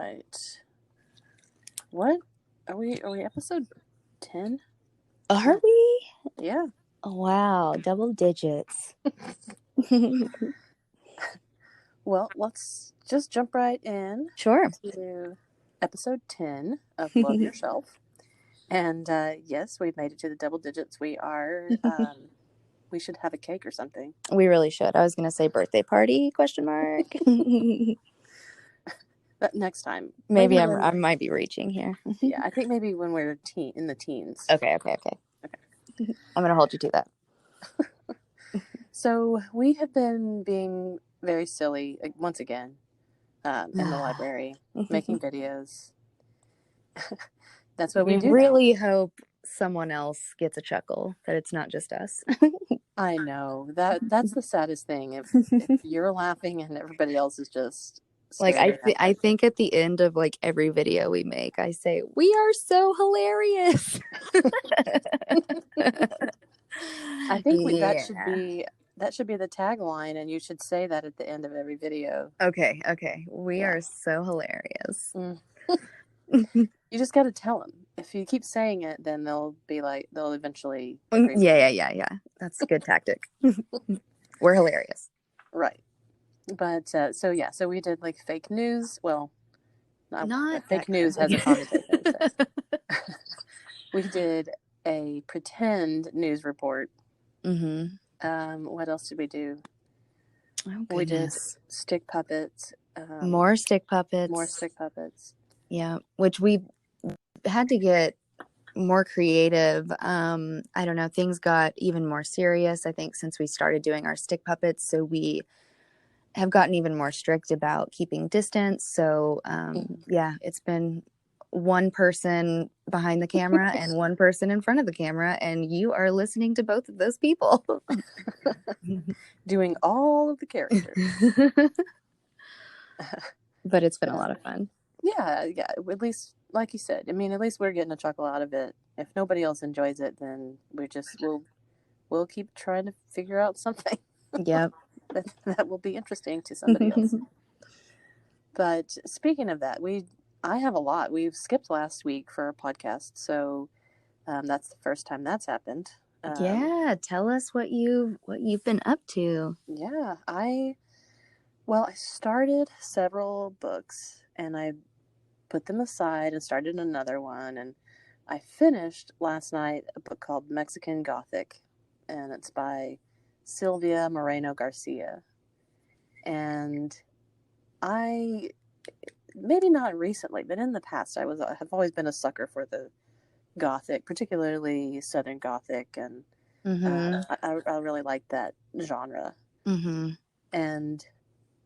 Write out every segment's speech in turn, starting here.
right. What are we? Are we episode 10? Are we? Yeah. Oh, wow, double digits. Well, let's just jump right in. Sure. To episode 10 of Love Yourself. And yes, we've made it to the double digits. We are. We should have a cake or something. We really should. I was going to say birthday party, ? But next time. Maybe I might be reaching here. Yeah, I think maybe when we're in the teens. Okay. I'm going to hold you to that. So we have been being very silly once again in the library, making videos. That's what we do. We really hope someone else gets a chuckle, that it's not just us. I know. That's the saddest thing. If you're laughing and everybody else is just like, I think at the end of like every video we make, I say, we are so hilarious. I think that should be the tagline, and you should say that at the end of every video. Okay. We are so hilarious. You just got to tell them. If you keep saying it, then they'll eventually agree. Yeah. That's a good tactic. We're hilarious. Right. But so we did like fake news. Well, not fake news has a connotation. We did a pretend news report. What else did we do? Oh, we did stick puppets. More stick puppets. Yeah, which we had to get more creative. I don't know. Things got even more serious, I think, since we started doing our stick puppets. So we have gotten even more strict about keeping distance. So yeah, it's been one person behind the camera and one person in front of the camera, and you are listening to both of those people doing all of the characters. But it's been a lot of fun. Yeah. At least, like you said, I mean, at least we're getting a chuckle out of it. If nobody else enjoys it, then we'll keep trying to figure out something. Yep. that will be interesting to somebody else. But speaking of that, I have a lot. We've skipped last week for our podcast, so that's the first time that's happened. Yeah, tell us what you've been up to. Yeah, I started several books and I put them aside and started another one, and I finished last night a book called Mexican Gothic, and it's by Silvia Moreno Garcia. And I, maybe not recently, but in the past, I have always been a sucker for the Gothic, particularly Southern Gothic, and I really like that genre. And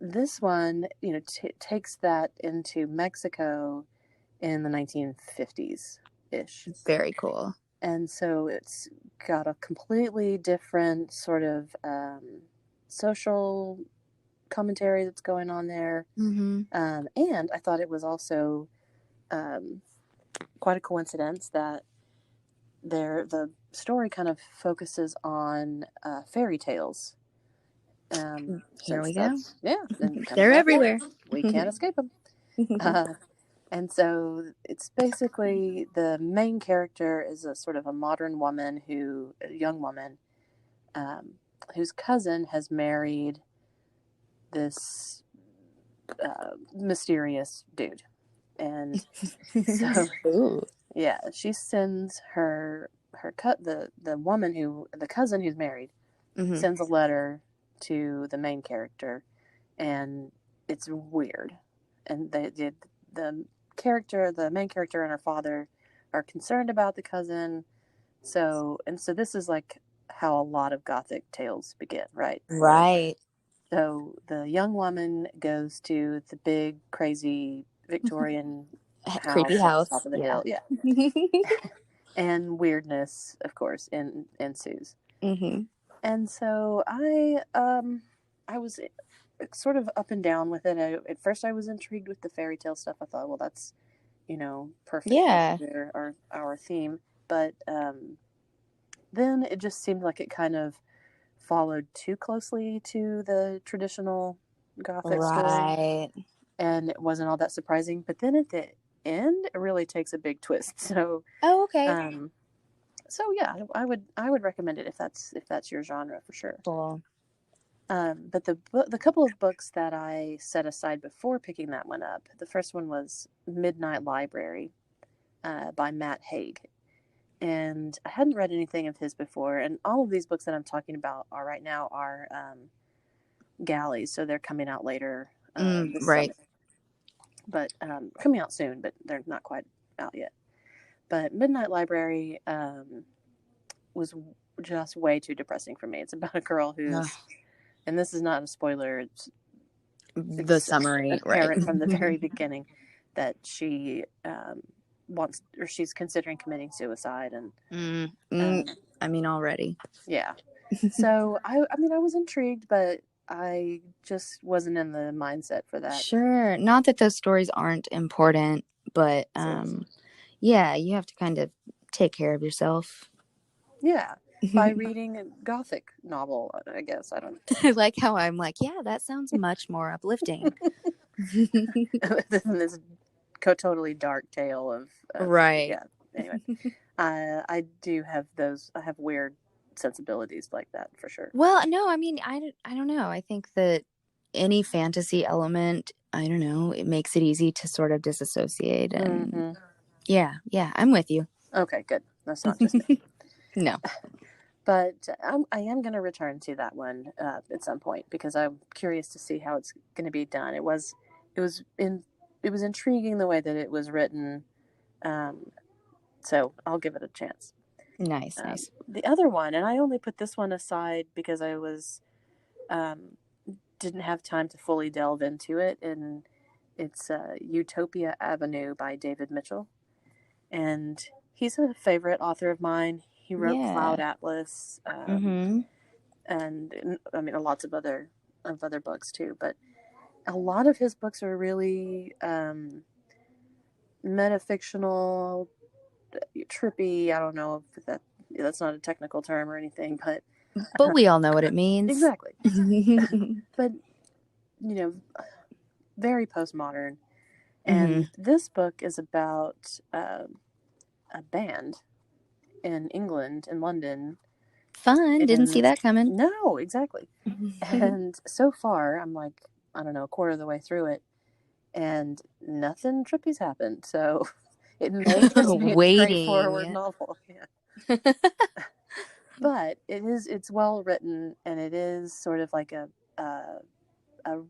this one, takes that into Mexico in the 1950s-ish. Very cool. And so it's got a completely different sort of social commentary that's going on there. And I thought it was also quite a coincidence that the story kind of focuses on fairy tales. Here we go. Yeah. They're everywhere. We can't escape them. And so it's basically the main character is a sort of a modern woman a young woman, whose cousin has married this mysterious dude. And so, yeah, she sends the cousin who's married, sends a letter to the main character, and it's weird. And the main character and her father are concerned about the cousin. So this is like how a lot of Gothic tales begin, right? Right. So the young woman goes to the big, crazy Victorian creepy house on top of the hill. Yeah. And weirdness, of course, ensues. And so I was sort of up and down with it. At first I was intrigued with the fairy tale stuff. I thought, well, that's, perfect for our theme. But then it just seemed like it kind of followed too closely to the traditional Gothic story. and it wasn't all that surprising. But then at the end, it really takes a big twist. So, okay. So yeah, I would recommend it if that's your genre for sure. Cool. But the couple of books that I set aside before picking that one up, the first one was Midnight Library by Matt Haig. And I hadn't read anything of his before. And all of these books that I'm talking about right now are galleys, so they're coming out later this right. summer. But coming out soon, but they're not quite out yet. But Midnight Library was just way too depressing for me. It's about a girl who's, and this is not a spoiler, it's the summary, apparent right? from the very beginning that she she's considering committing suicide. And I mean, already. Yeah. So I mean, I was intrigued, but I just wasn't in the mindset for that. Sure. Not that those stories aren't important, but yeah, you have to kind of take care of yourself. Yeah. By reading a Gothic novel, I guess. I don't know. I like how I'm like, yeah, that sounds much more uplifting. Than this totally dark tale of right. Yeah. Anyway, I do have those. I have weird sensibilities like that for sure. Well, no, I mean, I don't know. I think that any fantasy element, I don't know, it makes it easy to sort of disassociate. And yeah, I'm with you. Okay, good. That's not just me. No. But I am going to return to that one at some point because I'm curious to see how it's going to be done. It was intriguing the way that it was written, so I'll give it a chance. Nice. The other one, and I only put this one aside because I was didn't have time to fully delve into it, and it's Utopia Avenue by David Mitchell, and he's a favorite author of mine. He wrote Cloud Atlas, and I mean lots of other books too. But a lot of his books are really metafictional, trippy. I don't know if that's not a technical term or anything, but we all know what it means. Exactly. But very postmodern. And this book is about a band in England, in London. Fun. Didn't see that coming. No, exactly. And so far, I'm like, I don't know, a quarter of the way through it, and nothing trippy's happened. So it may just be a straightforward novel. Yeah. But it's well written, and it is sort of like a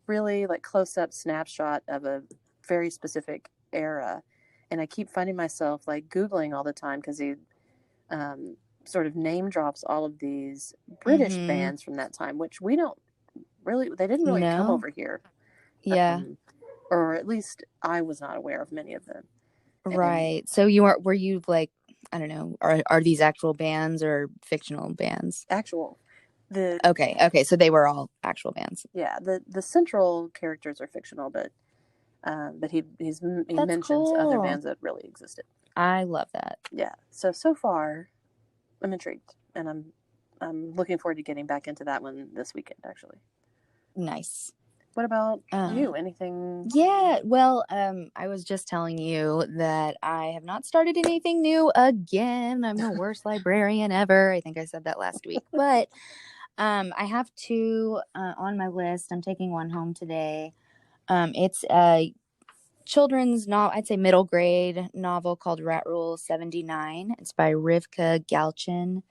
really like close-up snapshot of a very specific era. And I keep finding myself like Googling all the time because he sort of name drops all of these British bands from that time, which they didn't really come over here. Yeah. Or at least I was not aware of many of them. Right. So were you like, I don't know, are these actual bands or fictional bands? Actual. Okay. So they were all actual bands. Yeah. The central characters are fictional, but he mentions other bands that really existed. I love that. Yeah. So far, I'm intrigued, and I'm looking forward to getting back into that one this weekend. Actually. Nice. What about you? Anything? Yeah. Well, I was just telling you that I have not started anything new again. I'm the worst librarian ever. I think I said that last week, but I have two on my list. I'm taking one home today. It's a children's novel, I'd say middle grade novel called Rat Rule 79. It's by Rivka Galchin.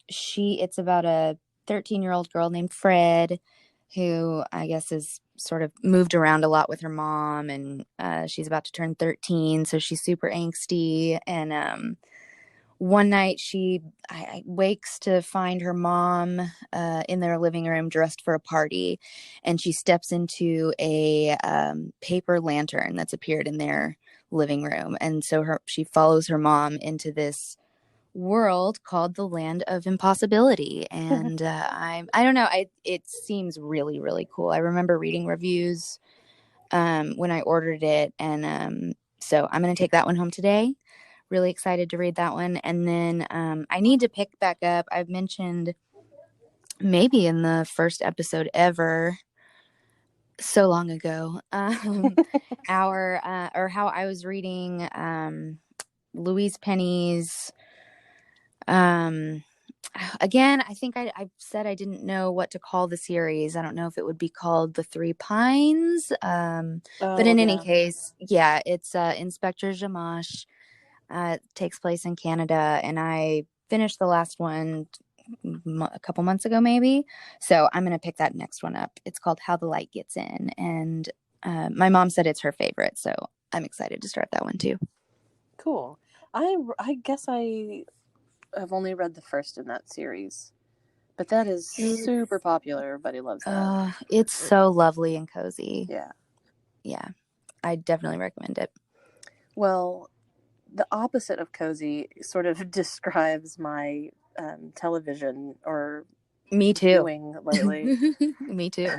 It's about a 13-year-old girl named Fred who I guess is sort of moved around a lot with her mom, and she's about to turn 13, so she's super angsty. And one night she wakes to find her mom in their living room dressed for a party, and she steps into a paper lantern that's appeared in their living room. And so she follows her mom into this world called the Land of Impossibility. And I don't know, it seems really, really cool. I remember reading reviews when I ordered it, and so I'm going to take that one home today. Really excited to read that one. And then I need to pick back up, I've mentioned maybe in the first episode ever, so long ago. How I was reading Louise Penny's. Again, I think I said I didn't know what to call the series. I don't know if it would be called The Three Pines. But in any case, yeah, it's Inspector Jamash. Takes place in Canada, and I finished the last one a couple months ago, maybe. So I'm going to pick that next one up. It's called How the Light Gets In, and my mom said it's her favorite, so I'm excited to start that one too. Cool. I guess I have only read the first in that series, but that is super popular. Everybody loves that. It's so lovely and cozy. Yeah. I definitely recommend it. Well, the opposite of cozy sort of describes my television or me too viewing lately. Me too.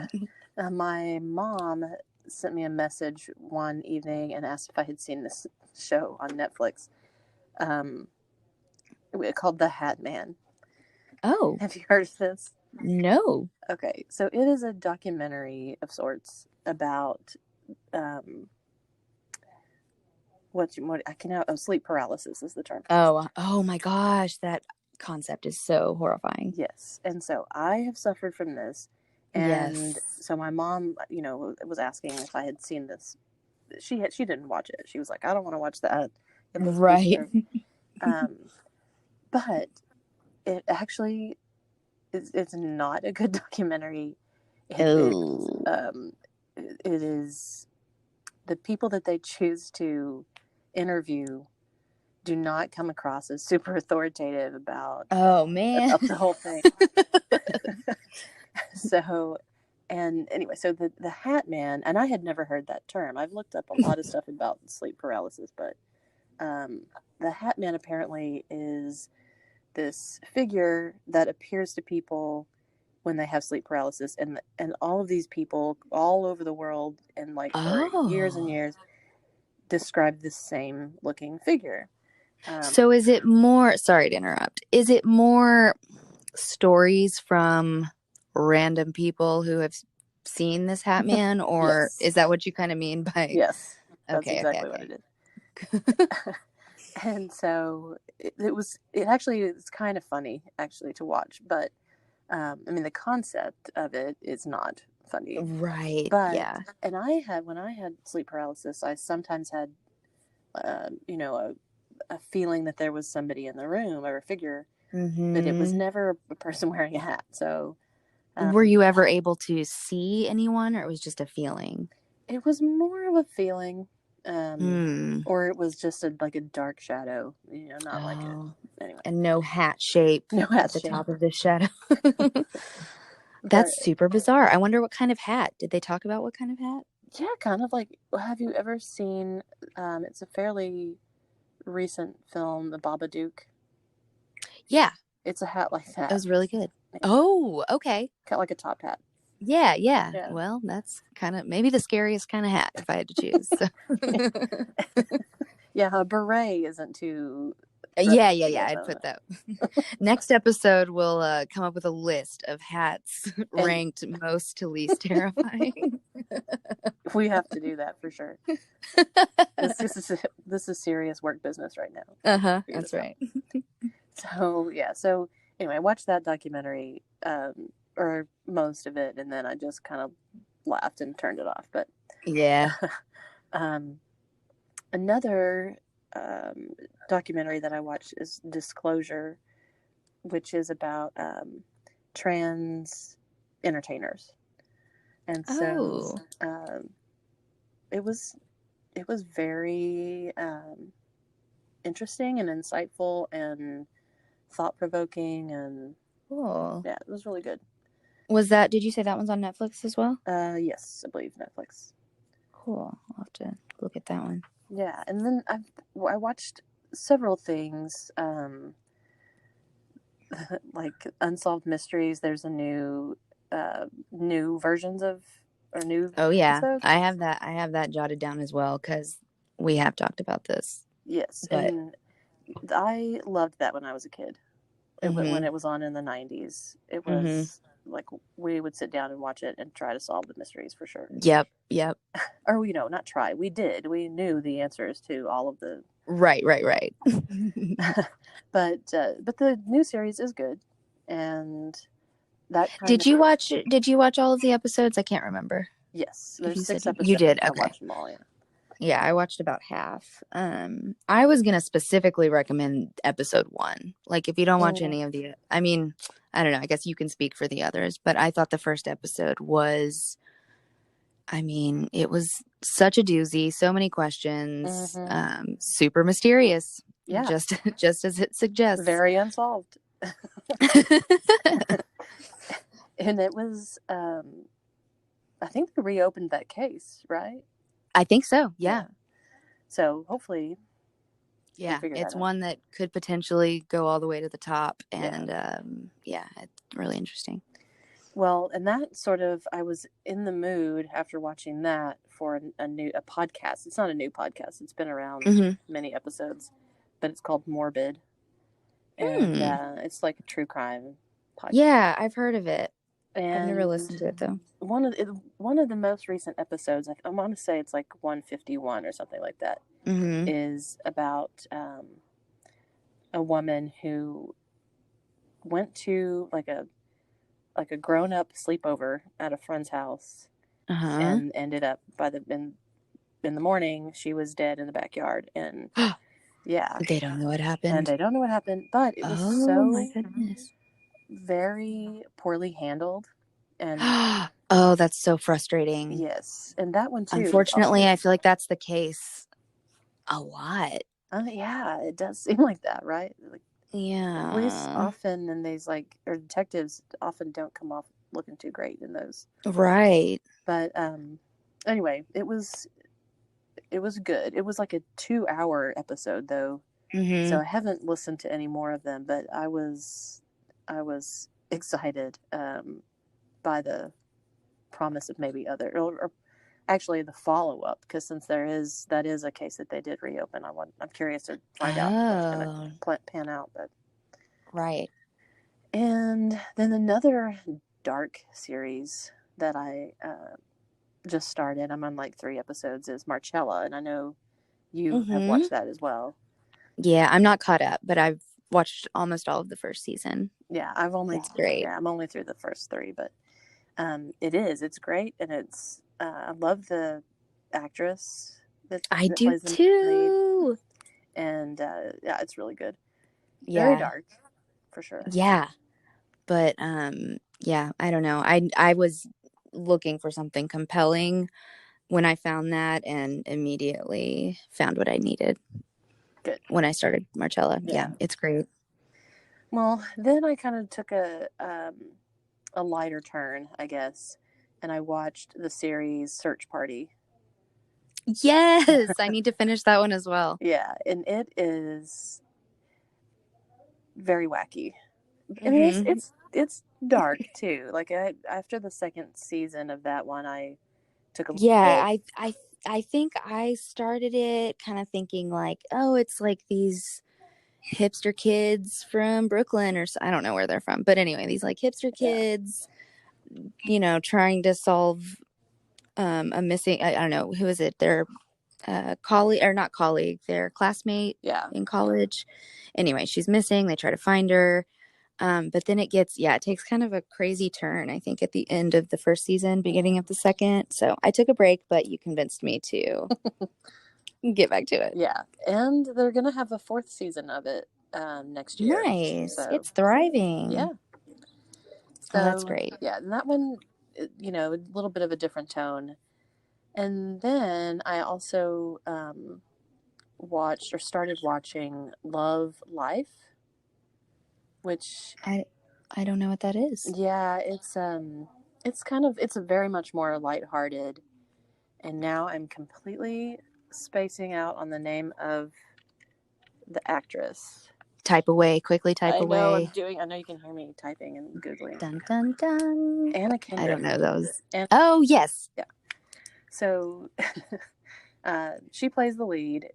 My mom sent me a message one evening and asked if I had seen this show on Netflix called The Hat Man. Oh. Have you heard of this? No. Okay, so it is a documentary of sorts about sleep paralysis is the term. Oh my gosh, that concept is so horrifying. Yes, and so I have suffered from this, and so my mom, was asking if I had seen this. She didn't watch it. She was like, I don't want to watch that. Right. But it actually it's not a good documentary. It is the people that they choose to interview do not come across as super authoritative about about the whole thing. So the Hat Man, and I had never heard that term. I've looked up a lot of stuff about sleep paralysis, but the Hat Man apparently is this figure that appears to people when they have sleep paralysis, and all of these people all over the world and for years and years describe the same looking figure. So is it more, sorry to interrupt, is it more stories from random people who have seen this Hat Man, or yes. is that what you kind of mean by? Yes, that's exactly what it is. And so it's kind of funny actually to watch, but the concept of it is not funny, right? But and when I had sleep paralysis, I sometimes had a feeling that there was somebody in the room or a figure, but it was never a person wearing a hat. So were you ever able to see anyone, or it was just a feeling? It was more of a feeling, or it was just a dark shadow, not like it. Anyway. And no hat shape at the top of the shadow. That's super bizarre. I wonder what kind of hat. Did they talk about what kind of hat? Yeah, kind of like, have you ever seen, it's a fairly recent film, The Babadook? Yeah. It's a hat like that. It was really good. Yeah. Oh, okay. Kind of like a top hat. Yeah. Well, that's kind of maybe the scariest kind of hat if I had to choose. So. Yeah, a beret isn't too... Yeah. I'd put that. Next episode, we'll come up with a list of hats ranked most to least terrifying. We have to do that for sure. This is serious work business right now. That's right. So anyway, I watched that documentary, or most of it, and then I just kind of laughed and turned it off. But yeah. Another documentary that I watched is Disclosure, which is about trans entertainers, and so it was very interesting and insightful and thought-provoking, and cool. Yeah, it was really good. Did you say that one's on Netflix as well? Yes, I believe Netflix. Cool. I'll have to look at that one. Yeah, and then I watched several things, like Unsolved Mysteries. There's a new versions of, or new episodes. I have that jotted down as well, because we have talked about this. Yes, and I loved that when I was a kid. When it was on in the 90s. It was like we would sit down and watch it and try to solve the mysteries for sure. Yep. Or not try. We did. We knew the answers to all of the. Right. But the new series is good, and that Did you watch all of the episodes? I can't remember. Yes, there's 6 episodes. You did. Okay. I watched them all. Yeah, I watched about half. I was gonna specifically recommend episode 1. Like, if you don't watch any of the, I mean, I don't know. I guess you can speak for the others, but I thought the first episode was, I mean, it was such a doozy. So many questions. Super mysterious. Yeah, just as it suggests. Very unsolved. And it was, I think they reopened that case, right? I think so. Yeah. So hopefully, it's one that could potentially go all the way to the top, and it's really interesting. Well, and that sort of, I was in the mood after watching that for a podcast. It's not a new podcast. It's been around many episodes, but it's called Morbid, and it's like a true crime podcast. Yeah, I've heard of it. I've never listened to it though. One of the most recent episodes, I want to say it's like 151 or something like that, is about a woman who went to like a grown-up sleepover at a friend's house, and ended up in the morning she was dead in the backyard, and they don't know what happened. But it was my goodness, very poorly handled. And oh, that's so frustrating. Yes, and that one too. Unfortunately, I feel like that's the case a lot. Yeah, it does seem like that, right? Like, yeah, police often in these or detectives often don't come off looking too great in those. Right. But anyway, it was good. It was like a 2-hour episode though, so I haven't listened to any more of them. But I was excited by the promise of maybe other or actually the follow-up, because since that is a case that they did reopen, I'm curious to find out how it's going to pan out. But right. And then another dark series that I just started, I'm on like 3 episodes, is Marcella, and I know you have watched that as well. Yeah, I'm not caught up, but I've watched almost all of the first season. Yeah, it's great. Yeah, I'm only through the first 3, but it's great, and it's I love the actress that do plays the too, lead. And it's really good. Yeah, very dark for sure. Yeah, but I don't know. I was looking for something compelling when I found that, and immediately found what I needed. Good. When I started Marcella. Yeah, it's great. Well, then I kind of took a lighter turn, I guess, and I watched the series Search Party. Yes, I need to finish that one as well. Yeah, and it is very wacky. I mean, it's dark too. Like after the second season of that one, I took a I think I started it kind of thinking like, oh, it's like these hipster kids from Brooklyn, or I don't know where they're from, but anyway, these like hipster kids, trying to solve a missing, I don't know, who is it? Their colleague, or not colleague, their classmate in college. Anyway, she's missing. They try to find her. But then it takes kind of a crazy turn, I think, at the end of the first season, beginning of the second. So I took a break, but you convinced me to get back to it. Yeah. And they're going to have a 4th season of it next year. Nice. So, it's thriving. Yeah. So that's great. Yeah. And that one, a little bit of a different tone. And then I also started watching Love Life, which I don't know what that is. Yeah, it's a very much more lighthearted, and now I'm completely spacing out on the name of the actress. Type away, quickly type away. I know you can hear me typing and Googling. Dun, dun, dun. Anna Kendrick. I don't know those. Oh, yes. Yeah. So, she plays the lead.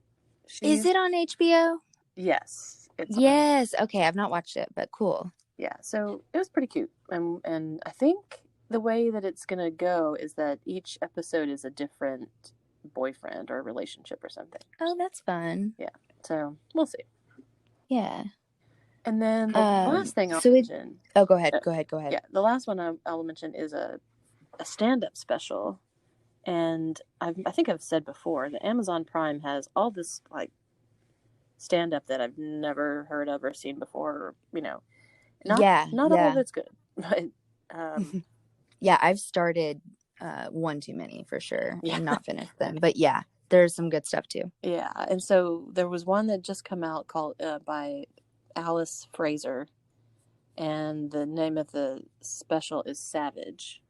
Is it on HBO? Yes. Yes. Okay, I've not watched it, but cool. Yeah, so it was pretty cute. And I think the way that it's going to go is that each episode is a different boyfriend or relationship or something. Oh, that's fun. Yeah, so we'll see. Yeah. And then the last thing I'll mention. Oh, go ahead. Yeah, the last one I'll mention is a stand-up special. And I think I've said before that Amazon Prime has all this like stand-up that I've never heard of or seen before. Or, not all of it's good, but yeah, I've started one too many for sure, and not finished them. But yeah, there's some good stuff too. Yeah, and so there was one that just come out called by Alice Fraser, and the name of the special is Savage,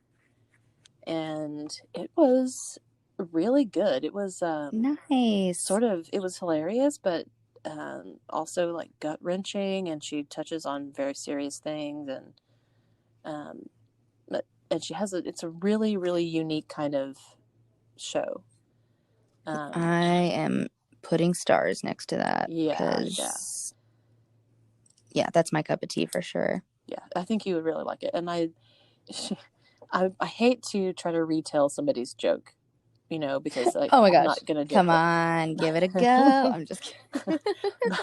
and it was really good. It was nice, it was hilarious, but also like gut wrenching, and she touches on very serious things, and she has it's a really, really unique kind of show. I am putting stars next to that. Yeah. Yeah, that's my cup of tea for sure. Yeah, I think you would really like it. And I hate to try to retell somebody's joke, because like, oh my gosh, I'm not gonna do come on, give it a go. I'm just kidding.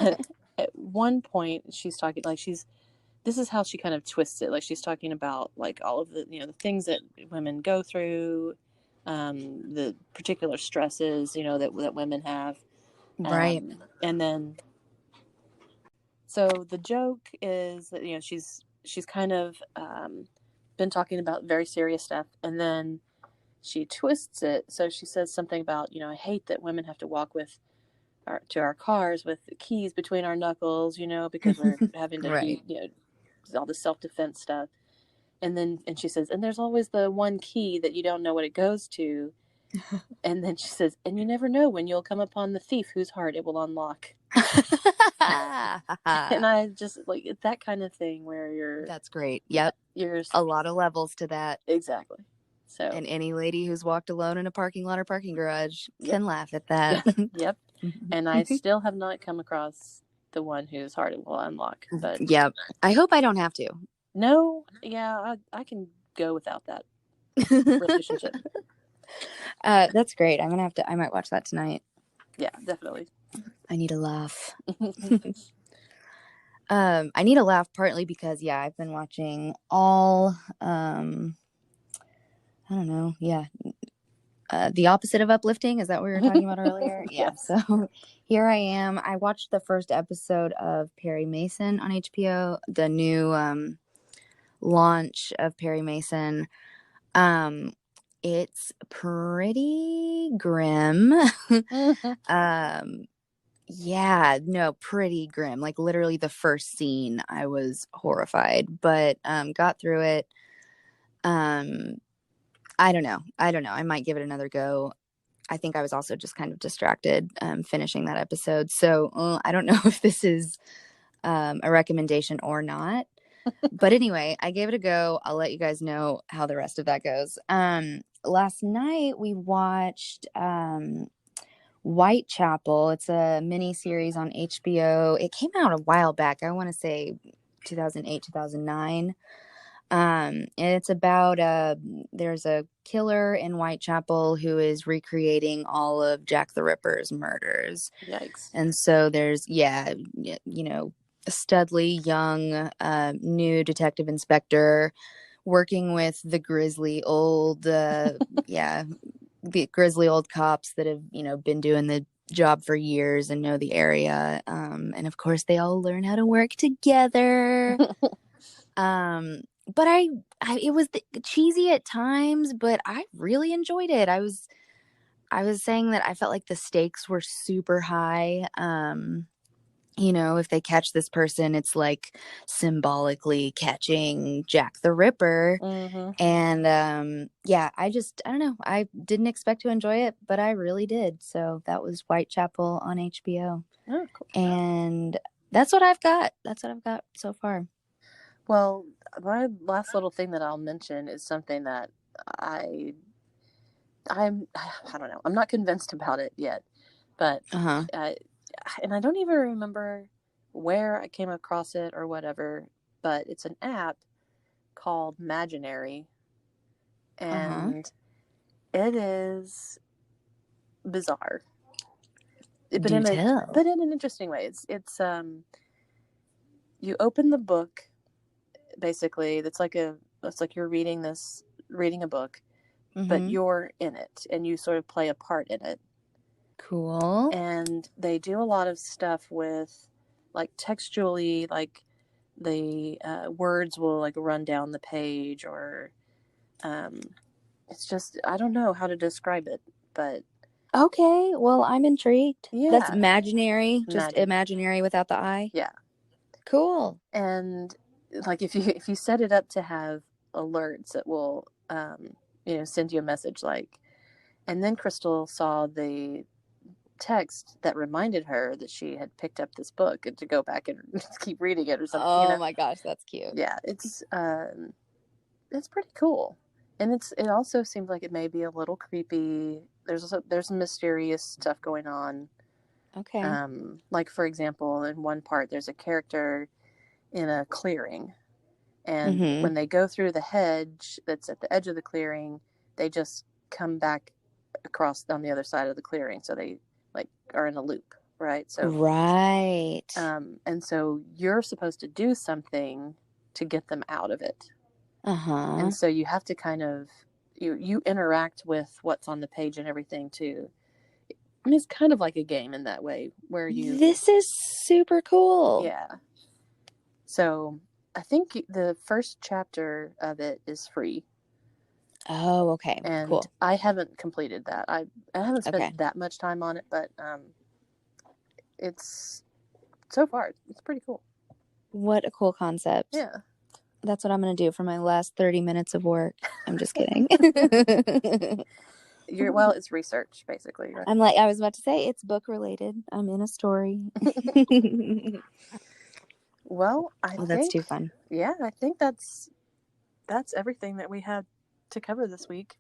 But at one point, she's talking like this is how she kind of twists it. Like she's talking about like all of the the things that women go through, the particular stresses that women have, right? And then, so the joke is that she's kind of been talking about very serious stuff, and then she twists it. So she says something about I hate that women have to walk to our cars with the keys between our knuckles, because we're having to right. be all the self-defense stuff. And she says, and there's always the one key that you don't know what it goes to. And then she says, and you never know when you'll come upon the thief whose heart it will unlock. And I just like that kind of thing where that's great. Yep. There's a lot of levels to that. Exactly. So, and any lady who's walked alone in a parking lot or parking garage can laugh at that. Yep. And I still have not come across the one whose heart it will unlock. But yep. I hope I don't have to. No. Yeah, I can go without that relationship. That's great. I might watch that tonight. Yeah, definitely. I need a laugh. I need a laugh partly because I've been watching all I don't know, the opposite of uplifting. Is that what we were talking about earlier? Yeah. So here I am. I watched the first episode of Perry Mason on HBO, the new launch of Perry Mason. It's pretty grim. Pretty grim. Like literally the first scene, I was horrified, but got through it. I don't know. I might give it another go. I think I was also just kind of distracted finishing that episode. So I don't know if this is a recommendation or not. But anyway, I gave it a go. I'll let you guys know how the rest of that goes. Last night we watched Whitechapel. It's a mini series on HBO. It came out a while back. I want to say 2008, 2009. And it's about there's a killer in Whitechapel who is recreating all of Jack the Ripper's murders. Yikes. And so there's a studly young new detective inspector working with the grisly old the grisly old cops that have been doing the job for years and know the area, and of course they all learn how to work together. But it was cheesy at times, but I really enjoyed it. I was saying that I felt like the stakes were super high. If they catch this person, it's like symbolically catching Jack the Ripper. Mm-hmm. And I don't know. I didn't expect to enjoy it, but I really did. So that was Whitechapel on HBO. Oh, cool. And that's what I've got. That's what I've got so far. Well, my last little thing that I'll mention is something that I don't know. I'm not convinced about it yet, but and I don't even remember where I came across it or whatever. but it's an app called Imaginary, and it is bizarre. But in an interesting way. It's you open the book, basically. It's like you're reading a book, but you're in it, and you sort of play a part in it. Cool. And they do a lot of stuff with, like, textually, like the words will like run down the page, or it's just, I don't know how to describe it, but okay, well, I'm intrigued. Yeah. That's imaginary, just imaginary without the I. Yeah. Cool. And like if you set it up to have alerts, it will send you a message, like, and then Crystal saw the text that reminded her that she had picked up this book and to go back and keep reading it or something. Oh my gosh, that's cute. Yeah, it's pretty cool. And it also seems like it may be a little creepy. There's some mysterious stuff going on. Okay. Like, for example, in one part, there's a character in a clearing, and when they go through the hedge that's at the edge of the clearing, they just come back across on the other side of the clearing. So they like are in a loop, right? So right. And so you're supposed to do something to get them out of it. And so you have to kind of you interact with what's on the page and everything too. I mean, it's kind of like a game in that way, where you. This is super cool. Yeah. So I think the first chapter of it is free. Oh, okay. And cool. I haven't completed that. I haven't spent that much time on it, but it's so far it's pretty cool. What a cool concept. Yeah. That's what I'm going to do for my last 30 minutes of work. I'm just kidding. Well, it's research, basically. Right? I was about to say, it's book related. I'm in a story. Well, I think that's too fun. Yeah, I think that's everything that we had to cover this week,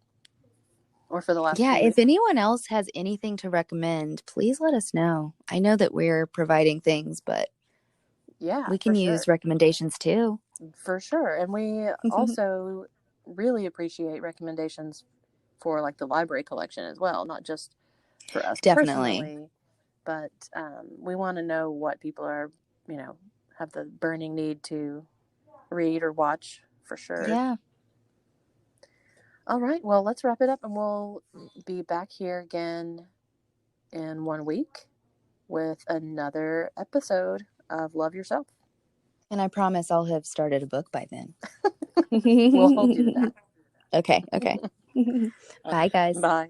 or for the last. Yeah, if anyone else has anything to recommend, please let us know. I know that we're providing things, but we can use recommendations too. For sure. And we also really appreciate recommendations for, like, the library collection as well, not just for us personally, but we want to know what people are, have the burning need to read or watch, for sure. Yeah. All right. Well, let's wrap it up, and we'll be back here again in 1 week with another episode of Love Yourself. And I promise I'll have started a book by then. We'll hold you to that. Okay. Bye, guys. Bye.